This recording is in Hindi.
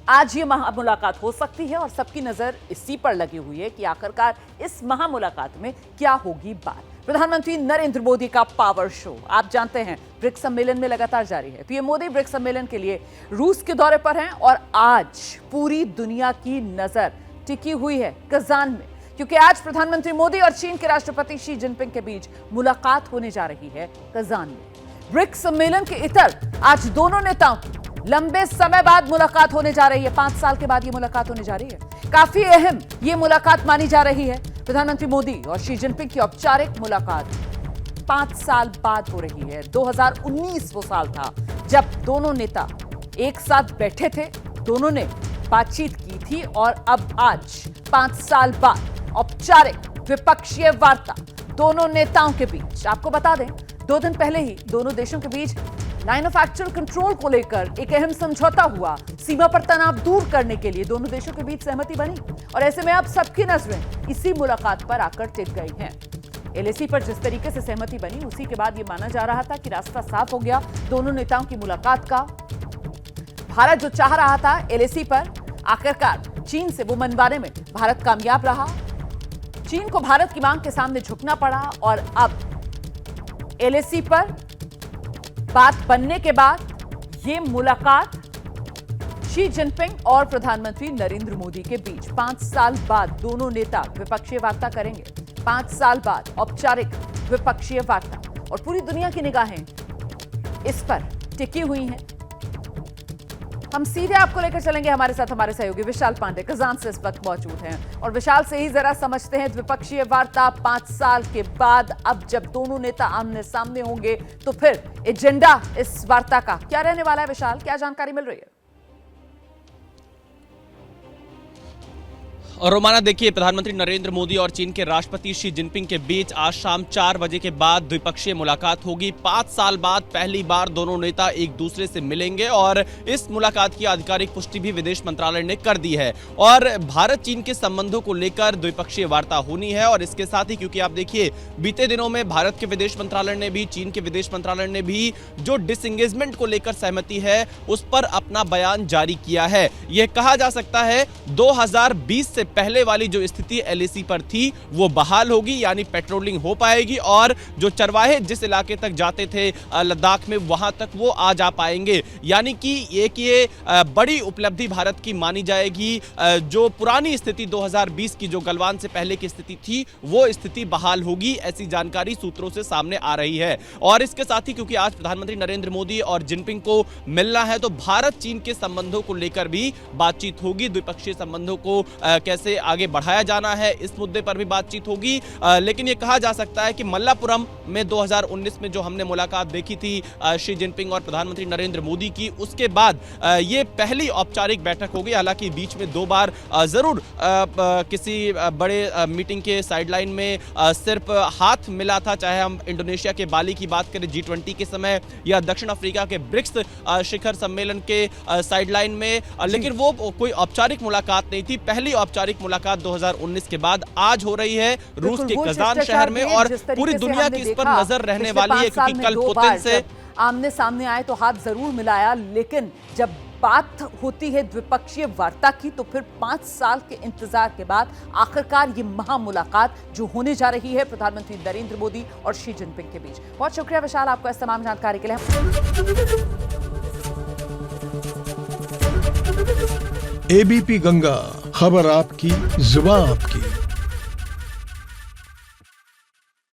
आज ये महामुलाकात हो सकती है और सबकी नजर इसी पर लगी हुई है कि आखिरकार इस महामुलाकात में क्या होगी बात। प्रधानमंत्री नरेंद्र मोदी का पावर शो आप जानते हैं ब्रिक्स सम्मेलन में लगातार जारी है। पीएम मोदी ब्रिक्स सम्मेलन के लिए रूस के दौरे पर हैं और आज पूरी दुनिया की नजर टिकी हुई है कजान में, क्योंकि आज प्रधानमंत्री मोदी और चीन के राष्ट्रपति शी जिनपिंग के बीच मुलाकात होने जा रही है कजान में। ब्रिक्स सम्मेलन के इतर आज दोनों नेताओं की लंबे समय बाद मुलाकात होने जा रही है। 5 साल के बाद ये मुलाकात होने जा रही है। काफी अहम ये मुलाकात मानी जा रही है। प्रधानमंत्री मोदी और शी जिनपिंग की औपचारिक मुलाकात 5 साल बाद हो रही है। 2019 वो साल था जब दोनों नेता एक साथ बैठे थे, दोनों ने बातचीत की थी और अब आज 5 साल बाद औपचारिक द्विपक्षीय वार्ता दोनों नेताओं के बीच। आपको बता दें 2 दिन पहले ही दोनों देशों के बीच लाइन ऑफ एक्चुअल कंट्रोल को लेकर एक अहम समझौता हुआ। सीमा पर तनाव दूर करने के लिए दोनों देशों के बीच सहमति बनी और ऐसे में अब सबकी नजरें इसी मुलाकात पर आकर टिक गई हैं। एलएसी पर जिस तरीके से सहमति बनी उसी के बाद यह माना जा रहा था कि रास्ता साफ हो गया दोनों नेताओं की मुलाकात का। भारत जो चाह रहा था एलएसी पर, आखिरकार चीन से वो मनवाने में भारत कामयाब रहा। चीन को भारत की मांग के सामने झुकना पड़ा और अब एलएसी पर बात बनने के बाद ये मुलाकात शी जिनपिंग और प्रधानमंत्री नरेंद्र मोदी के बीच 5 साल बाद दोनों नेता द्विपक्षीय वार्ता करेंगे। 5 साल बाद औपचारिक द्विपक्षीय वार्ता और पूरी दुनिया की निगाहें इस पर टिकी हुई हैं। हम सीधे आपको लेकर चलेंगे, हमारे साथ हमारे सहयोगी विशाल पांडे कजान से इस वक्त मौजूद हैं और विशाल से ही जरा समझते हैं द्विपक्षीय वार्ता 5 साल के बाद अब जब दोनों नेता आमने सामने होंगे तो फिर एजेंडा इस वार्ता का क्या रहने वाला है। विशाल, क्या जानकारी मिल रही है? और रोमाना देखिए, प्रधानमंत्री नरेंद्र मोदी और चीन के राष्ट्रपति शी जिनपिंग के बीच आज शाम 4 बजे के बाद द्विपक्षीय मुलाकात होगी। 5 साल बाद पहली बार दोनों नेता एक दूसरे से मिलेंगे और इस मुलाकात की आधिकारिक पुष्टि भी विदेश मंत्रालय ने कर दी है और भारत चीन के संबंधों को लेकर द्विपक्षीय वार्ता होनी है। और इसके साथ ही क्योंकि आप देखिए बीते दिनों में भारत के विदेश मंत्रालय ने भी, चीन के विदेश मंत्रालय ने भी जो डिसएंगेजमेंट को लेकर सहमति है उस पर अपना बयान जारी किया है। यह कहा जा सकता है 2020 से पहले वाली जो स्थिति एलएसी पर थी वो बहाल होगी, यानी पेट्रोलिंग हो पाएगी और जो चरवाहे जिस इलाके तक जाते थे लद्दाख में वहां तक वो आ जा पाएंगे। यानी कि एक ये बड़ी उपलब्धि भारत की मानी जाएगी। जो पुरानी स्थिति 2020 की जो गलवान से पहले की स्थिति थी वो स्थिति बहाल होगी, ऐसी जानकारी सूत्रों से सामने आ रही है। और इसके साथ ही क्योंकि आज प्रधानमंत्री नरेंद्र मोदी और जिनपिंग को मिलना है तो भारत चीन के संबंधों को लेकर भी बातचीत होगी। द्विपक्षीय संबंधों को कैसे आगे बढ़ाया जाना है इस मुद्दे पर भी बातचीत होगी। लेकिन यह कहा जा सकता है कि मल्लापुरम में 2019 में जो हमने मुलाकात देखी थी शी जिनपिंग और प्रधानमंत्री नरेंद्र मोदी की, उसके बाद ये पहली औपचारिक बैठक होगी। हालांकि बीच में 2 बार जरूर किसी बड़े मीटिंग के साइडलाइन में सिर्फ हाथ मिला था, चाहे हम इंडोनेशिया के बाली की बात करें G20 के समय या दक्षिण अफ्रीका के ब्रिक्स शिखर सम्मेलन के साइडलाइन में, लेकिन वो कोई औपचारिक मुलाकात नहीं थी। पहली औपचारिक मुलाकात 2019 के बाद आज हो रही है रूस के कजान शहर में और पूरी दुनिया की इस पर नजर रहने वाली है क्योंकि कल पुतिन से आमने सामने आए तो हाथ जरूर मिलाया, लेकिन जब बात होती है द्विपक्षीय वार्ता की तो फिर 5 साल के इंतजार के बाद आखिरकार ये महामुलाकात जो होने जा रही है प्रधानमंत्री नरेंद्र मोदी और शी जिनपिंग के बीच। बहुत शुक्रिया विशाल आपको इस तमाम जानकारी के लिए। एबीपी गंगा, खबर आपकी, जुबान आपकी।